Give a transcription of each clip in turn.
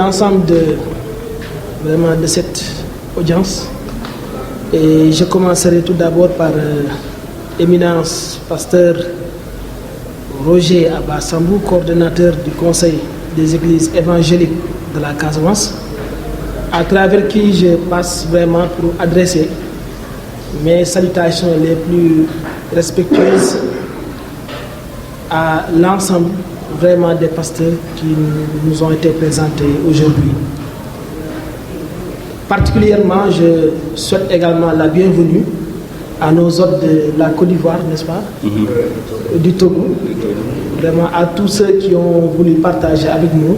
l'ensemble de cette audience. Et je commencerai tout d'abord par Éminence Pasteur Roger Abba Sambou, coordonnateur du Conseil des Églises évangéliques de la Casamance, à travers qui je passe vraiment pour adresser mes salutations les plus respectueuses à l'ensemble vraiment des pasteurs qui nous ont été présentés aujourd'hui. Particulièrement, je souhaite également la bienvenue à nos hôtes de la Côte d'Ivoire, n'est-ce pas? Du Togo. Vraiment à tous ceux qui ont voulu partager avec nous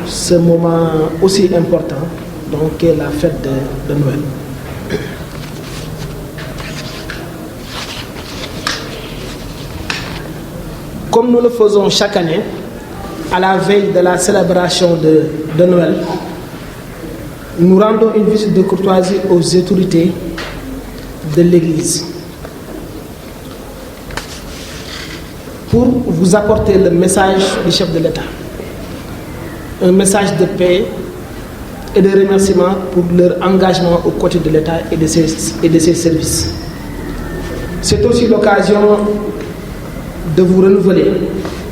ce moment aussi important, donc qu'est la fête de Noël. Comme nous le faisons chaque année, à la veille de la célébration de Noël, nous rendons une visite de courtoisie aux autorités de l'Église pour vous apporter le message du chef de l'État. Un message de paix et de remerciement pour leur engagement aux côtés de l'État et de ses services. C'est aussi l'occasion de vous renouveler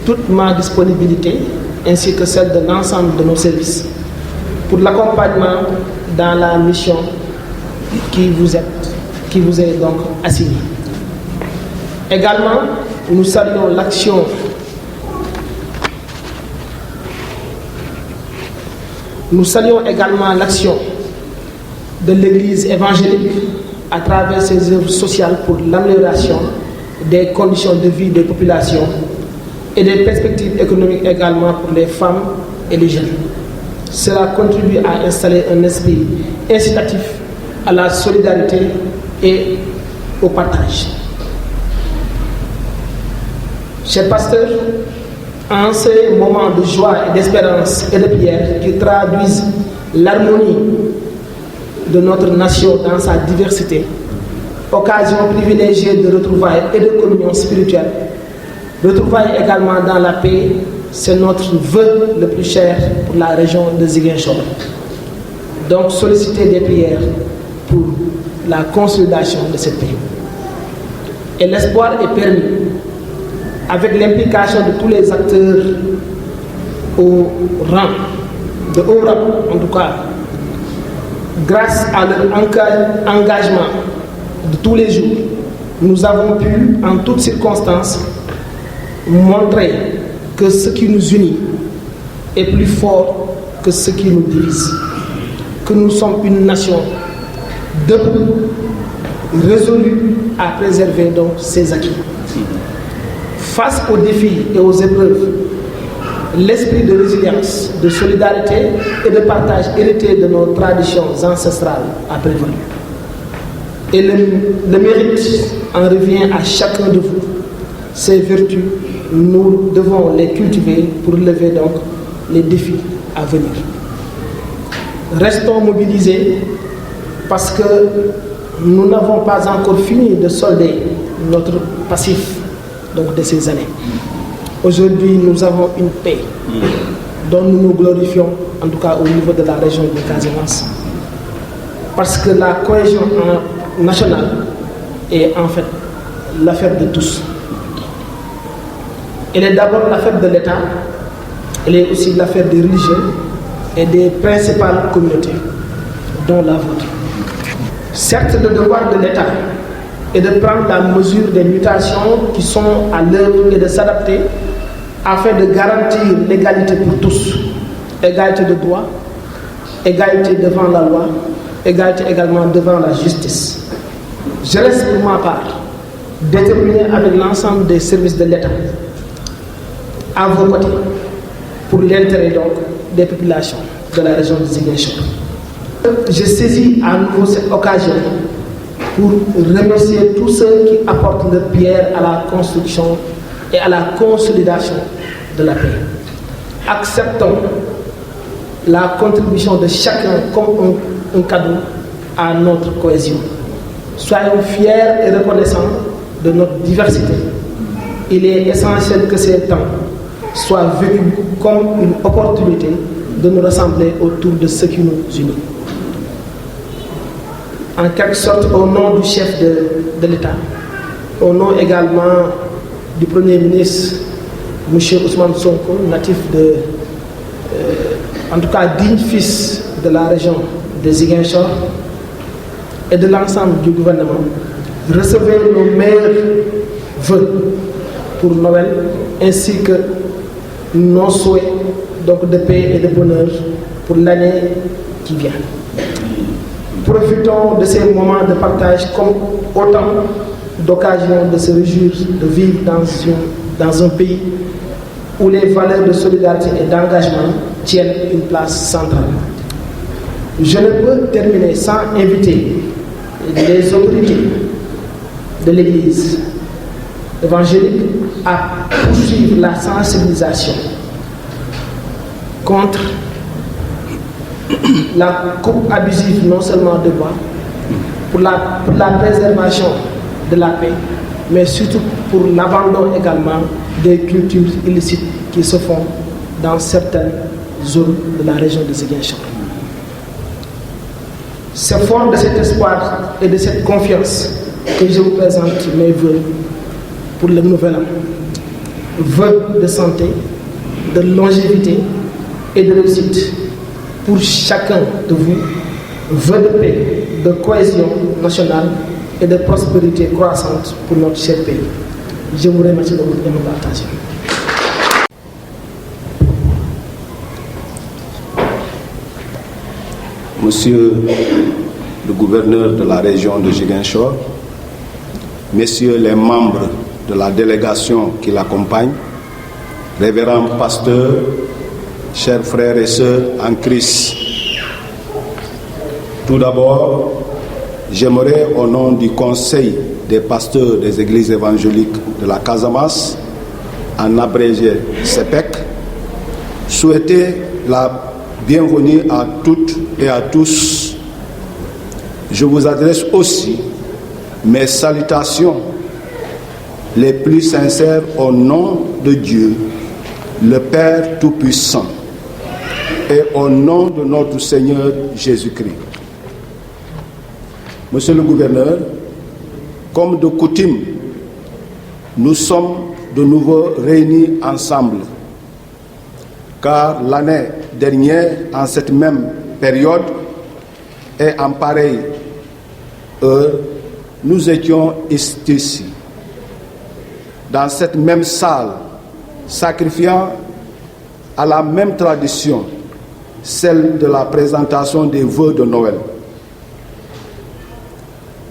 toute ma disponibilité ainsi que celle de l'ensemble de nos services pour l'accompagnement dans la mission qui vous est donc assignée. Également, nous saluons l'action de l'Église évangélique à travers ses œuvres sociales pour l'amélioration des conditions de vie des populations et des perspectives économiques également pour les femmes et les jeunes. Cela contribue à installer un esprit incitatif à la solidarité et au partage. Chers pasteurs, en ces moments de joie et d'espérance et de prière qui traduisent l'harmonie de notre nation dans sa diversité, occasion privilégiée de retrouvailles et de communion spirituelle, retrouvailles également dans la paix, c'est notre vœu le plus cher pour la région de Ziguinchor. Donc solliciter des prières pour la consolidation de cette paix. Et l'espoir est permis avec l'implication de tous les acteurs au rang, de haut rang en tout cas, grâce à leur engagement de tous les jours, nous avons pu, en toutes circonstances, montrer que ce qui nous unit est plus fort que ce qui nous divise. Que nous sommes une nation debout, résolue à préserver donc ses acquis. Face aux défis et aux épreuves, l'esprit de résilience, de solidarité et de partage hérité de nos traditions ancestrales a prévalu. Et le mérite en revient à chacun de vous. Ces vertus, nous devons les cultiver pour relever donc les défis à venir. Restons mobilisés parce que nous n'avons pas encore fini de solder notre passif donc, de ces années. Aujourd'hui, nous avons une paix dont nous nous glorifions, en tout cas au niveau de la région de Casamance. Parce que la cohésion nationale est en fait l'affaire de tous. Elle est d'abord l'affaire de l'État, elle est aussi l'affaire des religieux et des principales communautés, dont la vôtre. Certes, le devoir de l'État est de prendre la mesure des mutations qui sont à l'œuvre et de s'adapter afin de garantir l'égalité pour tous, égalité de droit, égalité devant la loi, égalité également devant la justice. Je reste pour ma part déterminé avec l'ensemble des services de l'État à vos côtés pour l'intérêt donc des populations de la région de Ziguinchor. Je saisis à nouveau cette occasion pour remercier tous ceux qui apportent leur pierre à la construction et à la consolidation de la paix. Acceptons la contribution de chacun comme un cadeau à notre cohésion. Soyons fiers et reconnaissants de notre diversité. Il est essentiel que ces temps soient vécus comme une opportunité de nous rassembler autour de ce qui nous unit. En quelque sorte, au nom du chef de l'État, au nom également du Premier ministre, M. Ousmane Sonko, natif en tout cas digne fils de la région de Ziguinchor, et de l'ensemble du gouvernement, recevez nos meilleurs vœux pour Noël, ainsi que nos souhaits donc de paix et de bonheur pour l'année qui vient. Profitons de ces moments de partage comme autant d'occasions de se réjouir de vivre dans un pays où les valeurs de solidarité et d'engagement tiennent une place centrale. Je ne peux terminer sans inviter les autorités de l'Église évangélique à poursuivre la sensibilisation contre la coupe abusive non seulement de bois, pour la préservation de la paix, mais surtout pour l'abandon également des cultures illicites qui se font dans certaines zones de la région de Ziguinchor. C'est fort de cet espoir et de cette confiance que je vous présente mes vœux pour le nouvel an. Vœux de santé, de longévité et de réussite pour chacun de vous. Vœux de paix, de cohésion nationale et de prospérité croissante pour notre cher pays. Je vous remercie de votre attention. Monsieur le gouverneur de la région de Ziguinchor, messieurs les membres de la délégation qui l'accompagne, révérends pasteurs, chers frères et sœurs en Christ. Tout d'abord, j'aimerais, au nom du Conseil des pasteurs des églises évangéliques de la Casamance, en abrégé CEPEC, souhaiter la bienvenue à toutes et à tous. Je vous adresse aussi mes salutations les plus sincères au nom de Dieu, le Père Tout-Puissant, et au nom de notre Seigneur Jésus-Christ. Monsieur le gouverneur, comme de coutume, nous sommes de nouveau réunis ensemble, car l'année dernière, en cette même période et en pareille heure, nous étions ici, dans cette même salle, sacrifiant à la même tradition, celle de la présentation des vœux de Noël.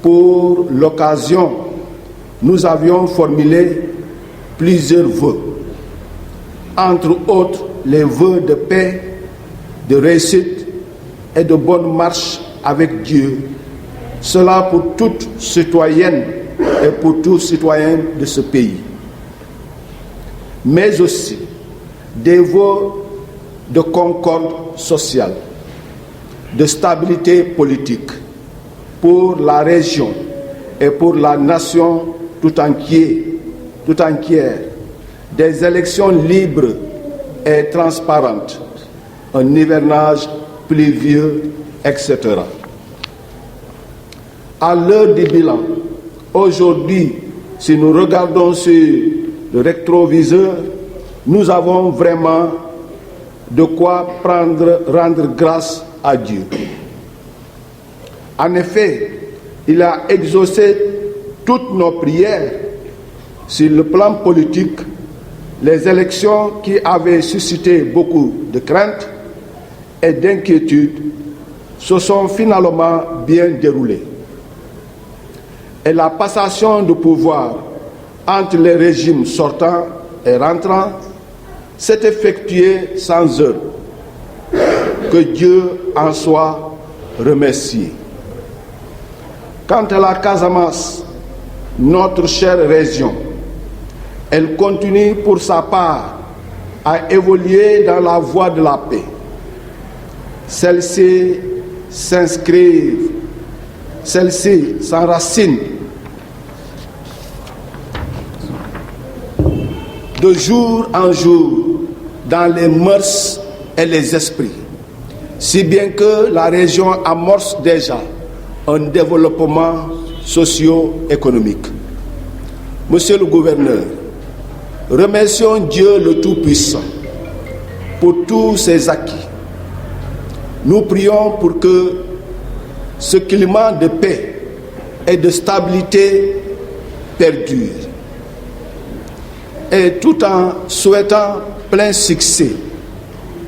Pour l'occasion, nous avions formulé plusieurs vœux, entre autres les vœux de paix, de réussite et de bonne marche avec Dieu. Cela pour toute citoyenne et pour tous citoyens de ce pays. Mais aussi des vœux de concorde sociale, de stabilité politique pour la région et pour la nation tout entière, des élections libres et transparentes, un hivernage pluvieux, etc. À l'heure du bilan, aujourd'hui, si nous regardons sur le rétroviseur, nous avons vraiment de quoi rendre grâce à Dieu. En effet, il a exaucé toutes nos prières. Sur le plan politique, les élections qui avaient suscité beaucoup de craintes et d'inquiétudes se sont finalement bien déroulées. Et la passation de pouvoir entre les régimes sortants et rentrants s'est effectuée sans heurts. Que Dieu en soit remercié. Quant à la Casamance, notre chère région, elle continue pour sa part à évoluer dans la voie de la paix. Celle-ci s'enracine de jour en jour dans les mœurs et les esprits. si bien que la région amorce déjà un développement socio-économique. Monsieur le gouverneur, remercions Dieu le Tout-Puissant pour tous ses acquis. Nous prions pour que ce climat de paix et de stabilité perdure. Et tout en souhaitant plein succès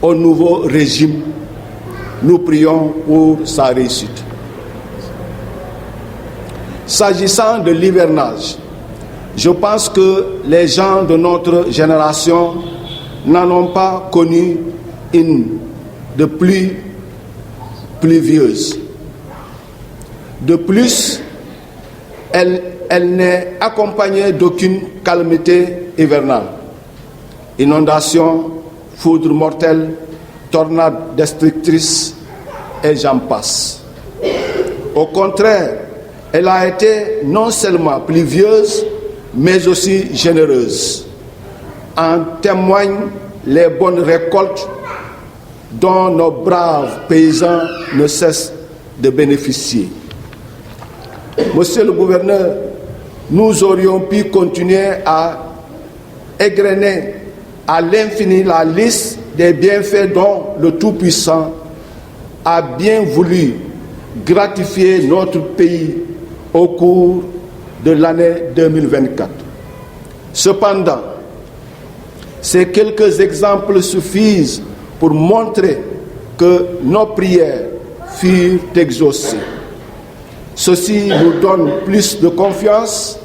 au nouveau régime, nous prions pour sa réussite. S'agissant de l'hivernage, je pense que les gens de notre génération n'en ont pas connu une de pluie pluvieuse. De plus, elle n'est accompagnée d'aucune calamité hivernale. Inondations, foudres mortelles, tornades destructrices et j'en passe. Au contraire, elle a été non seulement pluvieuse, mais aussi généreuse. En témoignent les bonnes récoltes dont nos braves paysans ne cessent de bénéficier. Monsieur le gouverneur, nous aurions pu continuer à égrener à l'infini la liste des bienfaits dont le Tout-Puissant a bien voulu gratifier notre pays au cours de l'année 2024. Cependant, ces quelques exemples suffisent pour montrer que nos prières furent exaucées. Ceci nous donne plus de confiance,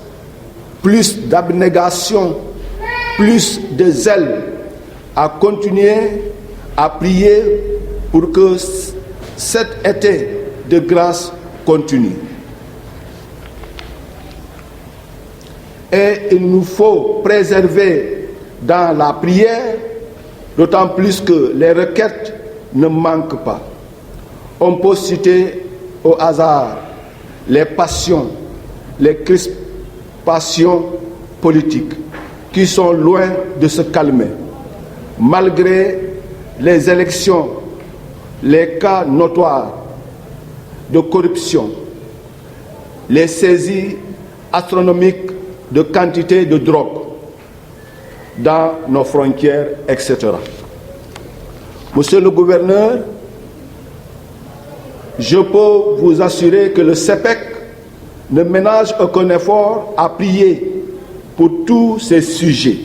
plus d'abnégation, plus de zèle à continuer à prier pour que cet été de grâce continue. Et il nous faut préserver dans la prière, d'autant plus que les requêtes ne manquent pas. On peut citer au hasard les passions, les crispations politiques qui sont loin de se calmer, malgré les élections, les cas notoires de corruption, les saisies astronomiques de quantité de drogue dans nos frontières, etc. Monsieur le gouverneur, je peux vous assurer que le CEPEC ne ménage aucun effort à prier pour tous ces sujets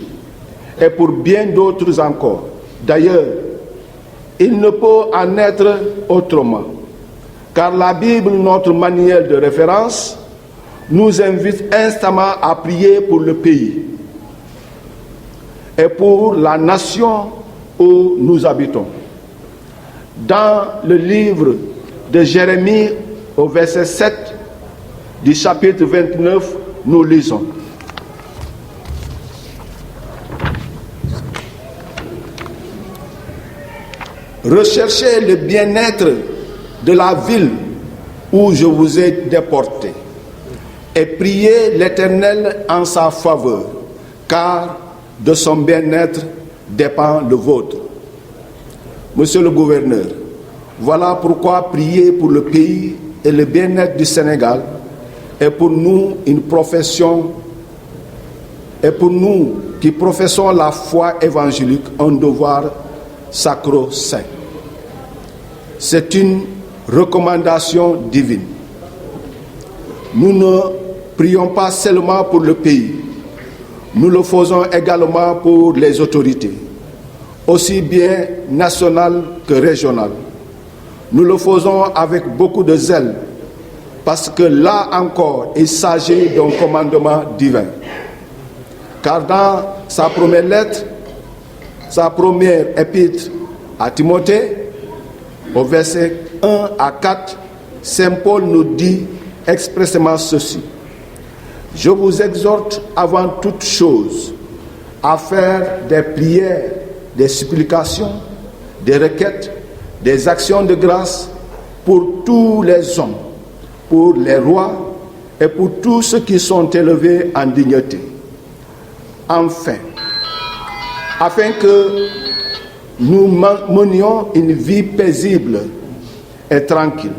et pour bien d'autres encore. D'ailleurs, il ne peut en être autrement, car la Bible, notre manuel de référence, nous invite instamment à prier pour le pays et pour la nation où nous habitons. Dans le livre de Jérémie, au verset 7 du chapitre 29, nous lisons: recherchez le bien-être de la ville où je vous ai déporté et priez l'Éternel en sa faveur, car de son bien-être dépend le vôtre. Monsieur le gouverneur, voilà pourquoi prier pour le pays et le bien-être du Sénégal est pour nous une profession, et pour nous qui professons la foi évangélique, un devoir sacro-saint. C'est une recommandation divine. Nous ne prions pas seulement pour le pays, nous le faisons également pour les autorités, aussi bien nationales que régionales. Nous le faisons avec beaucoup de zèle, parce que là encore, il s'agit d'un commandement divin. Car dans sa première lettre, sa première épître à Timothée, au verset 1 à 4, Saint Paul nous dit expressément ceci: je vous exhorte avant toute chose à faire des prières, des supplications, des requêtes, des actions de grâce pour tous les hommes, pour les rois et pour tous ceux qui sont élevés en dignité. Enfin, afin que nous menions une vie paisible et tranquille,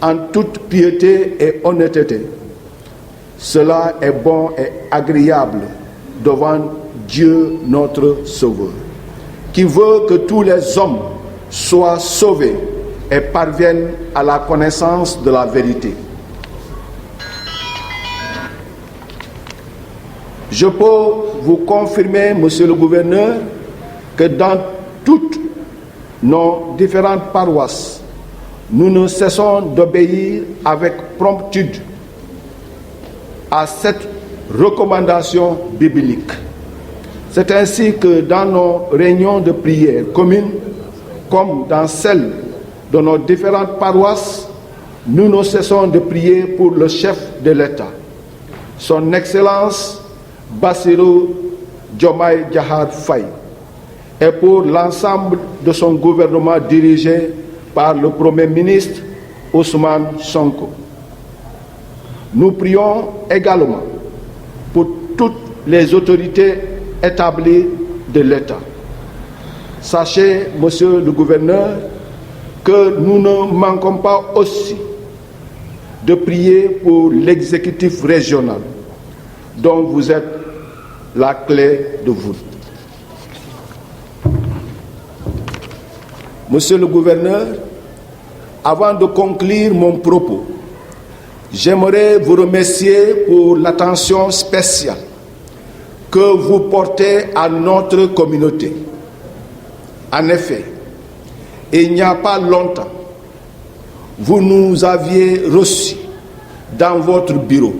en toute piété et honnêteté. Cela est bon et agréable devant Dieu notre Sauveur, qui veut que tous les hommes soient sauvés et parviennent à la connaissance de la vérité. Je peux vous confirmer, Monsieur le Gouverneur, que dans toutes nos différentes paroisses, nous ne cessons d'obéir avec promptitude à cette recommandation biblique. C'est ainsi que dans nos réunions de prière communes, comme dans celles de nos différentes paroisses, nous ne cessons de prier pour le chef de l'État, son Excellence Bassirou Diomaye Diakhar Faye, et pour l'ensemble de son gouvernement dirigé par le Premier ministre Ousmane Sonko. Nous prions également pour toutes les autorités établies de l'État. Sachez, Monsieur le Gouverneur, que nous ne manquons pas aussi de prier pour l'exécutif régional, dont vous êtes la clé de voûte. Monsieur le Gouverneur, avant de conclure mon propos, j'aimerais vous remercier pour l'attention spéciale que vous portez à notre communauté. En effet, il n'y a pas longtemps, vous nous aviez reçus dans votre bureau.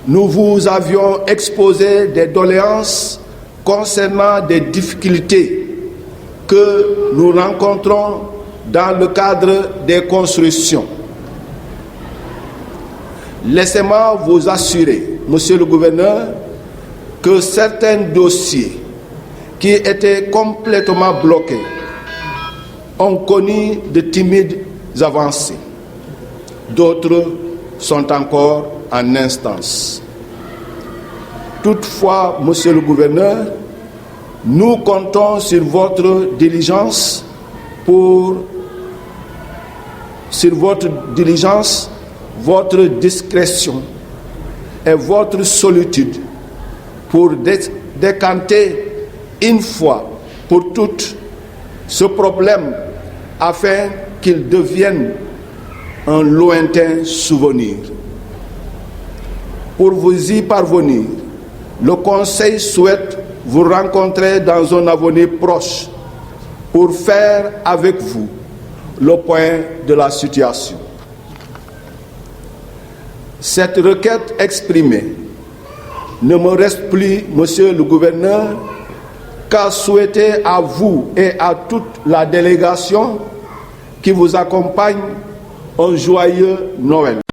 Nous vous avions exposé des doléances concernant des difficultés que nous rencontrons dans le cadre des constructions. Laissez-moi vous assurer, Monsieur le Gouverneur, que certains dossiers qui étaient complètement bloqués ont connu de timides avancées. D'autres sont encore en instance. Toutefois, Monsieur le Gouverneur, nous comptons sur votre diligence, votre discrétion et votre solitude pour décanter une fois pour toutes ce problème afin qu'il devienne un lointain souvenir. Pour vous y parvenir, le Conseil souhaite vous rencontrer dans un avenir proche pour faire avec vous le point de la situation. Cette requête exprimée, ne me reste plus, Monsieur le Gouverneur, qu'à souhaiter à vous et à toute la délégation qui vous accompagne un joyeux Noël.